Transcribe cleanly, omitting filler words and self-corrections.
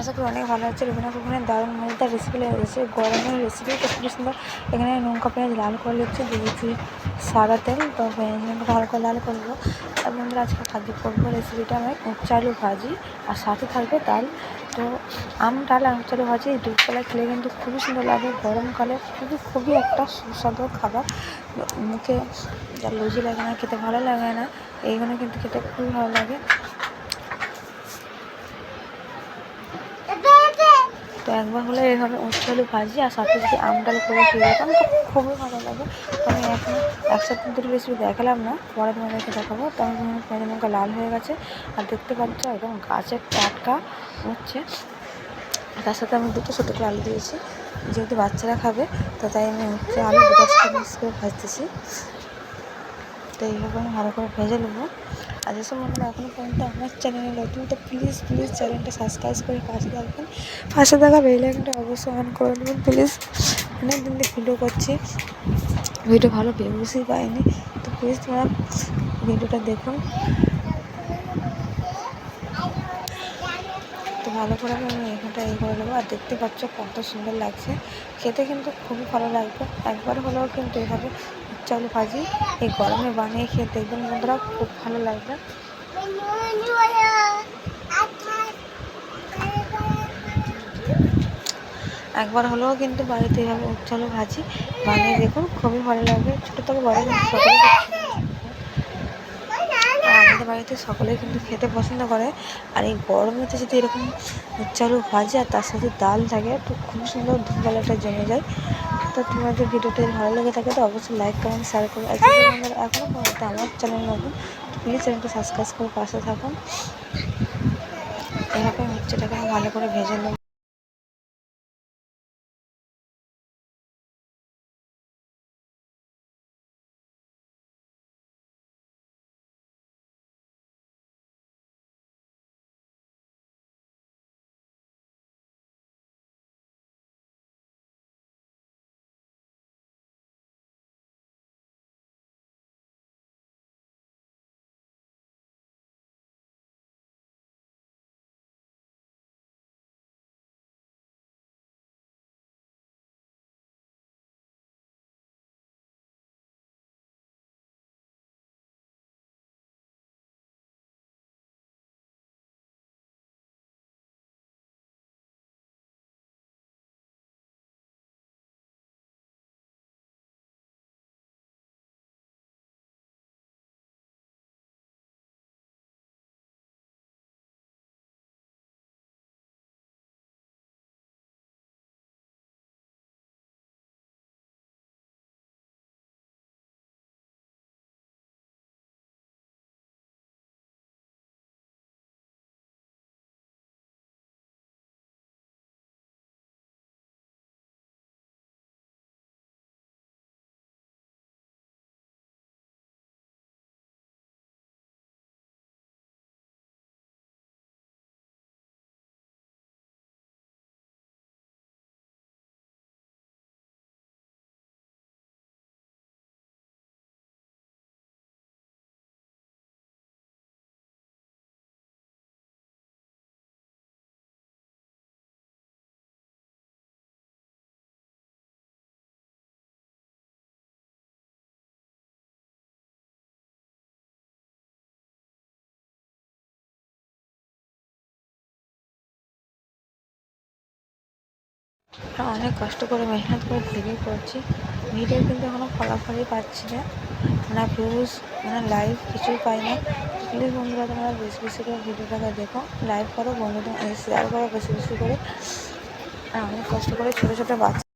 আশা করি অনেক ভালো হচ্ছে। রুবিনা কুকুরের দারুণ মজাদার রেসিপি লেগেছে, গরমের রেসিপি তো খুবই সুন্দর। এখানে লঙ্কা পেঁয়াজ লাল করে দিচ্ছি, দিয়ে দিচ্ছি সাদা তেল, তো পেঁয়াজটা হালকা লাল করবো। আর বন্ধুরা আজকে খাদ্য করবো রেসিপিটা আমি উচ্ছে আলু ভাজি, আর সাথে থাকবে ডাল। তো ডাল আর উচ্ছে আলু ভাজি এই দুপুরবেলা খেলে কিন্তু খুবই সুন্দর লাগে, গরমকালে খুবই একটা সুস্বাদু খাবার। মুখে যা লুজি লাগে না, খেতে ভালো লাগে না, এইগুলো কিন্তু খেতে খুবই ভালো লাগে। তো একবার হলে এইভাবে উচ্ছে আলু ভাজি আর সাথে যদি ডাল করে খেয়ে যেতাম তো খুবই ভালো লাগে। তো আমি এখন একসাথে দুটো রেসিপি দেখালাম না, পরে তোমাদেরকে দেখাবো। তো আমি পেঁয়াজ লঙ্কা লাল হয়ে গেছে, আর দেখতে পাচ্ছ একদম গাছের টাটকা উচ্ছে। তার সাথে আমি দুটো ছোটো করে আলু দিয়েছি, যেহেতু বাচ্চারা খাবে তো তাই আমি উচ্ছে আলু দুটো মিক্স করে ভাজতেছি। তো এইভাবে আমি ভালো করে ভেজে নেবো। আর যেসব বন্ধুরা এখনও পর্যন্ত আমার চ্যানেলে নতুন, তো প্লিজ চ্যানেলটা সাবস্ক্রাইব করে পাশে থাকবেন, পাশে থাকা বেল আইকনটা অবশ্যই অন করে দেবেন প্লিজ। অনেক দিন থেকে ভিডিও করছি, ভিডিও ভালো ভিউজই পাইনি, তো প্লিজ তোমরা ভিডিওটা দেখুন। তো ভালো করে আমি এখানটা করে নেবো। আর দেখতে পাচ্ছ কত সুন্দর লাগছে, খেতে কিন্তু খুবই ভালো লাগবে। একবার হলেও কিন্তু এভাবে উচ্ছে আলু ভাজি এই গরমে বানিয়ে খেয়ে দেখবেন বন্ধুরা, খুব ভালো লাগবে। একবার হলেও কিন্তু বাড়িতে এইভাবে উচ্ছে আলু ভাজি বানিয়ে দেখুন, খুবই ভালো লাগবে। ছোটো থেকে বড় কিন্তু সকলেই, আমাদের বাড়িতে সকলেই কিন্তু খেতে পছন্দ করে। আর এই গরমেতে যদি এরকম উচ্ছে আলু ভাজি আর তার সাথে ডাল থাকে তো খুব সুন্দর দুপুরবেলাটা জমে যায়। তো তোমাদের ভিডিওটা ভালো লেগে থাকে তো অবশ্যই লাইক কমেন্ট শেয়ার করো। আর যদি আমাদের এখনও পর্যন্ত আমার চ্যানেল নতুন তো প্লিজ চ্যানেলটা সাবস্ক্রাইব করে পাশে থাকুন। এভাবে উচ্ছেটাকে ভালো করে ভেজে নেব। অনেক কষ্ট করে মেহনত করে ভিডিও করছি, ভিডিও কিন্তু এখনও ফলাফলই পাচ্ছি না, না ভিউজ না লাইভ, কিছুই পাই না। প্লিজ বন্ধুরা তোমরা বেশি বেশি করে ভিডিওটাকে দেখো, লাইভ করো, বন্ধুদের শেয়ার করো বেশি বেশি করে। আর অনেক কষ্ট করে ছোটো ছোটো বাচ্চা